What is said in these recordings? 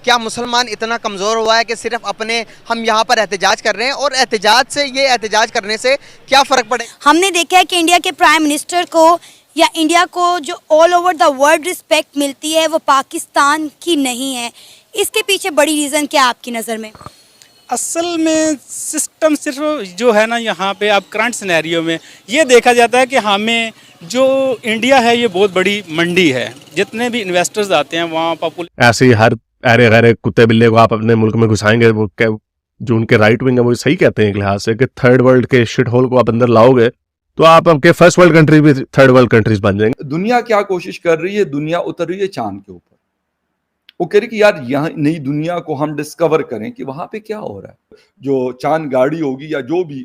क्या मुसलमान इतना कमज़ोर हुआ है कि सिर्फ अपने हम यहाँ पर एहतजाज कर रहे हैं, और एहतजाज करने से क्या फ़र्क पड़ेगा? हमने देखा है कि इंडिया के प्राइम मिनिस्टर को या इंडिया को जो all over the world respect मिलती है वो पाकिस्तान की नहीं है। इसके पीछे बड़ी रीज़न क्या है आपकी नज़र में? असल में सिस्टम सिर्फ जो है ना, यहाँ पे अब करंट सिनेरियो में ये देखा जाता है कि हमें जो इंडिया है ये बहुत बड़ी मंडी है, जितने भी इन्वेस्टर्स आते हैं वहाँ ऐसे ही हर अरे गहरे कुत्ते बिल्ले को आप अपने मुल्क में घुसाएंगे, वो क्या जो उनके राइट विंग है वो सही कहते हैं एक लिहाज से कि थर्ड वर्ल्ड के शिट होल को आप अंदर लाओगे तो आप आपके फर्स्ट वर्ल्ड कंट्री भी थर्ड वर्ल्ड कंट्रीज बन जाएंगे। दुनिया क्या कोशिश कर रही है? दुनिया उतर रही है चांद के ऊपर। वो कह रही कि यार यहाँ नई दुनिया को हम डिस्कवर करें कि वहां पे क्या हो रहा है। जो चांद गाड़ी होगी या जो भी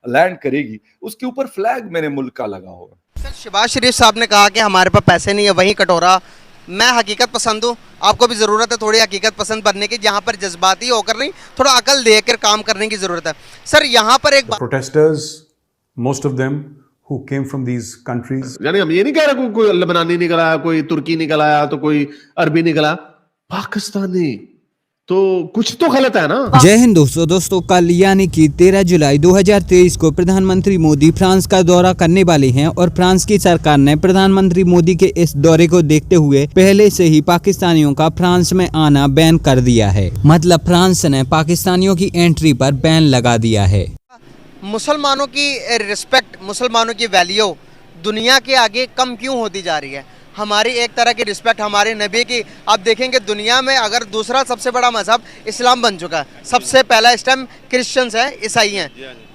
लैंड करेगी उसके ऊपर फ्लैग मेरे मुल्क का लगा होगा। सर, शहबाज शरीफ साहब ने कहा कि हमारे पास पैसे नहीं है, वहीं कटोरा। मैं हकीकत पसंद हूँ, आपको भी ज़रूरत है थोड़ी हकीकत पसंद बनने की, जहाँ पर जज्बाती होकर नहीं, थोड़ा अकल देकर काम करने की ज़रूरत है। सर, यहाँ पर एक protesters, most of them who came from these countries, यानी हम ये नहीं कह रहे कोई लेबनानी निकल आया, कोई तुर्की निकल आया, तो कोई अरबी निकल आया, पाकिस्तानी, तो कुछ तो गलत है ना। जय हिंद दोस्तों, कल यानी कि 13 जुलाई 2023 को प्रधानमंत्री मोदी फ्रांस का दौरा करने वाले हैं और फ्रांस की सरकार ने प्रधानमंत्री मोदी के इस दौरे को देखते हुए पहले से ही पाकिस्तानियों का फ्रांस में आना बैन कर दिया है। मतलब फ्रांस ने पाकिस्तानियों की एंट्री पर बैन लगा दिया है। मुसलमानों की रिस्पेक्ट, मुसलमानों की वैल्यू दुनिया के आगे कम क्यों होती जा रही है? हमारी एक तरह की रिस्पेक्ट हमारे नबी की, आप देखेंगे दुनिया में अगर दूसरा सबसे बड़ा मजहब इस्लाम बन चुका है। सबसे पहला इस टाइम क्रिश्चियंस है, ईसाई हैं,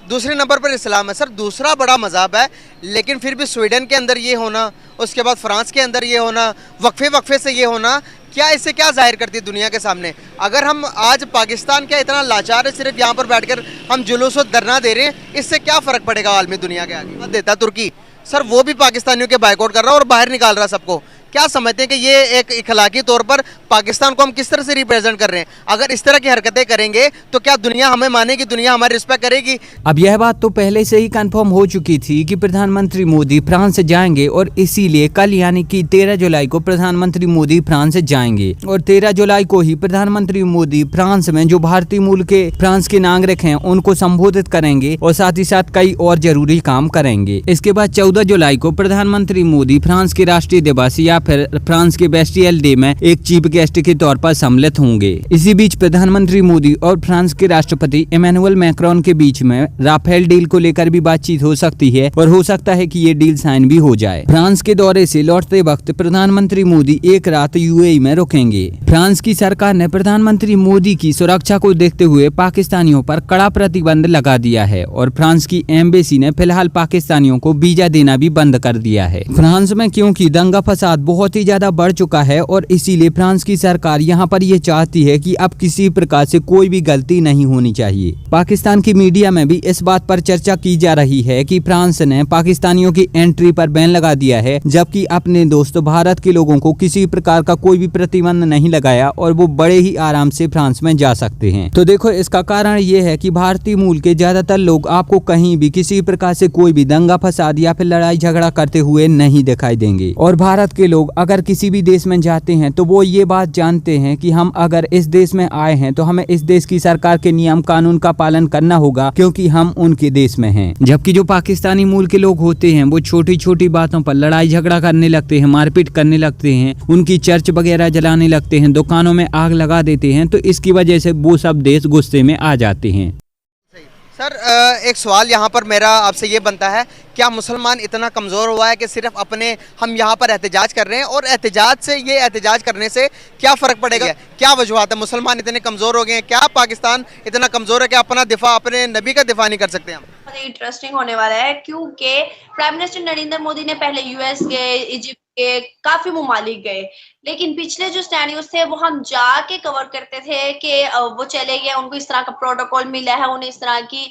दूसरे नंबर पर इस्लाम है। सर, दूसरा बड़ा मजहब है, लेकिन फिर भी स्वीडन के अंदर ये होना, उसके बाद फ्रांस के अंदर ये होना, वक्फे से ये होना, क्या इससे क्या जाहिर करती है दुनिया के सामने? अगर हम आज पाकिस्तान क्या इतना लाचार है, सिर्फ यहाँ पर बैठकर हम जुलूस और धरना दे रहे हैं, इससे क्या फ़र्क पड़ेगा आलमी दुनिया के आगे? देता तुर्की, सर वो भी पाकिस्तानियों के बाइकआउट कर रहा है और बाहर निकाल रहा है सबको। क्या समझते हैं कि ये एक इखलाकी तौर पर पाकिस्तान को हम किस तरह से रिप्रेजेंट कर रहे हैं? अगर इस तरह की हरकतें करेंगे तो क्या दुनिया हमें मानेगी, दुनिया हमारी रिस्पेक्ट करेगी? अब यह बात तो पहले से ही कंफर्म हो चुकी थी कि प्रधानमंत्री मोदी फ्रांस जाएंगे और इसीलिए कल यानी कि 13 जुलाई को प्रधानमंत्री मोदी फ्रांस जाएंगे और 13 जुलाई को ही प्रधानमंत्री मोदी फ्रांस में जो भारतीय मूल के फ्रांस के नागरिक हैं उनको संबोधित करेंगे और साथ ही साथ कई और जरूरी काम करेंगे। इसके बाद 14 जुलाई को प्रधानमंत्री मोदी फ्रांस के राष्ट्रीय दिवस या फिर फ्रांस के बेस्टियल डे में एक चीफ गेस्ट के तौर पर सम्मिलित होंगे। इसी बीच प्रधानमंत्री मोदी और फ्रांस के राष्ट्रपति इमैनुअल मैक्रोन के बीच में राफेल डील को लेकर भी बातचीत हो सकती है और हो सकता है कि ये डील साइन भी हो जाए। फ्रांस के दौरे से लौटते वक्त प्रधानमंत्री मोदी एक रात यूएई में रुकेंगे। फ्रांस की सरकार ने प्रधानमंत्री मोदी की सुरक्षा को देखते हुए पाकिस्तानियों पर कड़ा प्रतिबंध लगा दिया है और फ्रांस की एम्बेसी ने फिलहाल पाकिस्तानियों को वीजा देना भी बंद कर दिया है। फ्रांस में क्योंकि दंगा फसाद बहुत ही ज्यादा बढ़ चुका है और इसीलिए फ्रांस की सरकार यहाँ पर ये चाहती है कि अब किसी प्रकार से कोई भी गलती नहीं होनी चाहिए। पाकिस्तान की मीडिया में भी इस बात पर चर्चा की जा रही है कि फ्रांस ने पाकिस्तानियों की एंट्री पर बैन लगा दिया है, जबकि अपने दोस्त भारत के लोगों को किसी प्रकार का कोई भी प्रतिबंध नहीं लगाया और वो बड़े ही आराम से फ्रांस में जा सकते हैं। तो देखो, इसका कारण ये है कि भारतीय मूल के ज्यादातर लोग आपको कहीं भी किसी प्रकार से कोई भी दंगा फसाद या फिर लड़ाई झगड़ा करते हुए नहीं दिखाई देंगे और भारत के लोग अगर किसी भी देश में जाते हैं तो वो ये बात जानते हैं कि हम अगर इस देश में आए हैं तो हमें इस देश की सरकार के नियम कानून का पालन करना होगा, क्योंकि हम उनके देश में हैं। जबकि जो पाकिस्तानी मूल के लोग होते हैं वो छोटी छोटी बातों पर लड़ाई झगड़ा करने लगते हैं, मारपीट करने लगते हैं, उनकी चर्च वगैरह जलाने लगते हैं, दुकानों में आग लगा देते हैं, तो इसकी वजह से वो सब देश गुस्से में आ जाते हैं। सर, एक सवाल यहाँ पर मेरा आपसे ये बनता है, क्या मुसलमान इतना कमज़ोर हुआ है कि सिर्फ अपने हम यहाँ पर एहतजाज कर रहे हैं, और एहतजाज करने से क्या फ़र्क पड़ेगा? क्या वजूहत है? मुसलमान इतने कमज़ोर हो गए हैं, क्या पाकिस्तान इतना कमज़ोर है कि अपना दिफा, अपने नबी का दिफा नहीं कर सकते हम? इंटरेस्टिंग होने वाला है, क्योंकि प्राइम मिनिस्टर नरेंद्र मोदी ने पहले यूएस गए, इजिप्ट के काफी ममालिक गए, लेकिन पिछले जो स्टैंडियोज थे वो हम जाके कवर करते थे कि वो चले गए, उनको इस तरह का प्रोटोकॉल मिला है, उन्हें इस तरह की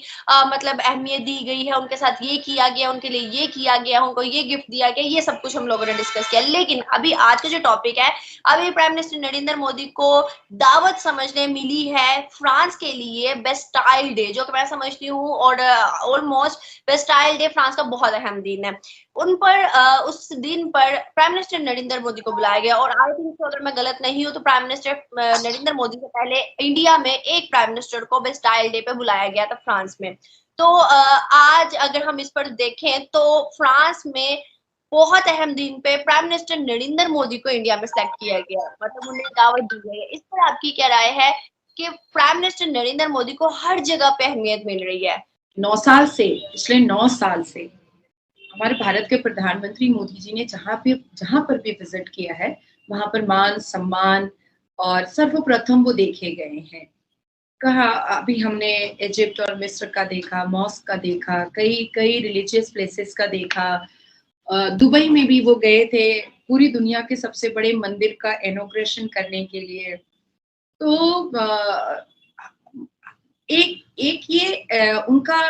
मतलब अहमियत दी गई है, उनके साथ ये किया गया, उनके लिए ये किया गया, उनको ये गिफ्ट दिया गया, ये सब कुछ हम लोगों ने डिस्कस किया। लेकिन अभी आज का जो टॉपिक है, अभी प्राइम मिनिस्टर नरेंद्र मोदी को दावत समझने मिली है फ्रांस के लिए बेस्टाइल डे, जो कि मैं समझती हूँ और ऑलमोस्ट बेस्टाइल डे फ्रांस का बहुत अहम दिन है। उन पर उस दिन पर प्राइम मिनिस्टर नरेंद्र मोदी को बुलाया गया। और आई थिंक अगर मैं गलत नहीं हूँ तो प्राइम मिनिस्टर नरेंद्र मोदी से पहले इंडिया में एक प्राइम मिनिस्टर को बेस्टाइल डे पे बुलाया गया था फ्रांस में। तो आज अगर हम इस पर देखें तो फ्रांस में बहुत अहम दिन पे प्राइम मिनिस्टर नरेंद्र मोदी को इंडिया में सेलेक्ट किया गया, मतलब उन्हें दावत दी गई है। इस पर आपकी क्या राय है कि प्राइम मिनिस्टर नरेंद्र मोदी को हर जगह पे अहमियत मिल रही है? 9 साल से, पिछले 9 साल से हमारे भारत के प्रधानमंत्री मोदी जी ने जहां पर भी विजिट किया है वहां पर मान सम्मान और सर्वप्रथम वो देखे गए हैं। कहा अभी हमने इजिप्ट और मिस्र का देखा, मॉस्क का देखा, कई रिलीजियस प्लेसेस का देखा, दुबई में भी वो गए थे पूरी दुनिया के सबसे बड़े मंदिर का इनॉग्रेशन करने के लिए। तो एक ये उनका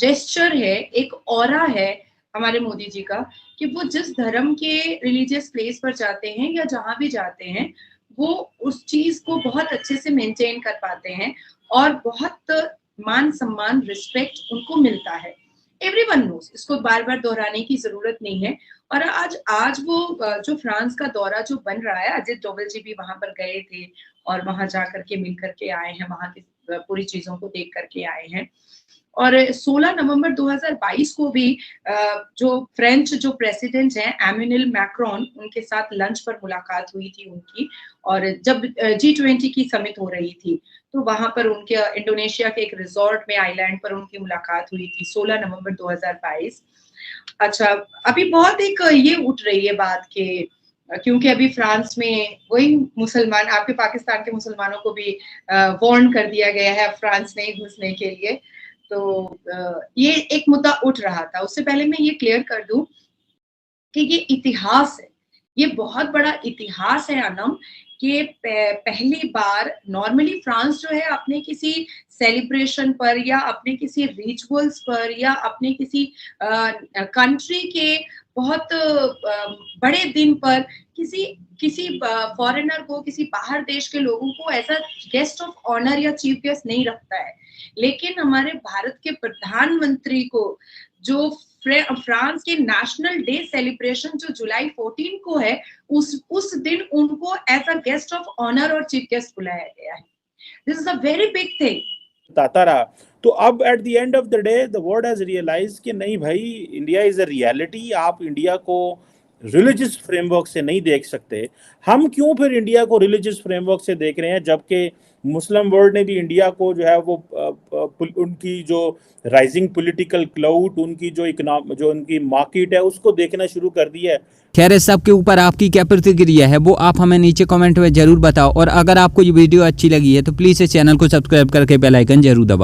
जेस्चर है, एक ऑरा है हमारे मोदी जी का कि वो जिस धर्म के रिलीजियस प्लेस पर जाते हैं या जहां भी जाते हैं वो उस चीज को बहुत अच्छे से मेंटेन कर पाते हैं और बहुत मान सम्मान रिस्पेक्ट उनको मिलता है। एवरीवन नोस, इसको बार बार दोहराने की जरूरत नहीं है। और आज वो जो फ्रांस का दौरा जो बन रहा है, अजित डोभाल जी भी वहां पर गए थे और वहां जा करके मिल करके आए हैं, वहां की पूरी चीजों को देख करके आए हैं। और 16 नवंबर 2022 को भी जो फ्रेंच जो प्रेसिडेंट हैं एमेनुएल मैक्रोन, उनके साथ लंच पर मुलाकात हुई थी उनकी। और जब G20 की समिट हो रही थी तो वहां पर उनके इंडोनेशिया के एक रिजॉर्ट में आइलैंड पर उनकी मुलाकात हुई थी 16 नवंबर 2022। अच्छा, अभी बहुत एक ये उठ रही है बात के क्योंकि अभी फ्रांस में वही मुसलमान, आपके पाकिस्तान के मुसलमानों को भी वार्न कर दिया गया है फ्रांस नहीं घुसने के लिए। तो ये एक मुद्दा उठ रहा था। उससे पहले मैं ये क्लियर कर दूं कि ये इतिहास है, ये बहुत बड़ा इतिहास है अनम, कि पहली बार नॉर्मली फ्रांस जो है अपने किसी सेलिब्रेशन पर या अपने किसी रिचुअल्स पर या अपने किसी कंट्री के बहुत बड़े दिन पर किसी फॉरेनर को, किसी बाहर देश के लोगों को as a guest of honour या चीफ गेस्ट नहीं रखता है। लेकिन हमारे भारत के प्रधानमंत्री को जो फ्रांस के नेशनल डे सेलिब्रेशन जो जुलाई 14 को है, उस दिन उनको as a guest of honour और चीफ गेस्ट बुलाया गया है। This is a very big thing. बताता रहा तो अब at the end of the day the world has realised कि नहीं भाई, इंडिया इज अ रियलिटी। आप इंडिया को रिलीजियस फ्रेमवर्क से नहीं देख सकते। हम क्यों फिर इंडिया को रिलीजियस फ्रेमवर्क से देख रहे हैं, जबकि मुस्लिम वर्ल्ड ने भी इंडिया को जो है वो उनकी जो राइजिंग पॉलिटिकल क्लाउड, उनकी जो उनकी मार्केट है उसको देखना शुरू कर दिया है। खैर, इस सब के ऊपर आपकी क्या प्रतिक्रिया है वो आप हमें नीचे कमेंट में जरूर बताओ। और अगर आपको ये वीडियो अच्छी लगी है तो प्लीज़ इस चैनल को सब्सक्राइब करके बेल आइकन जरूर दबाओ।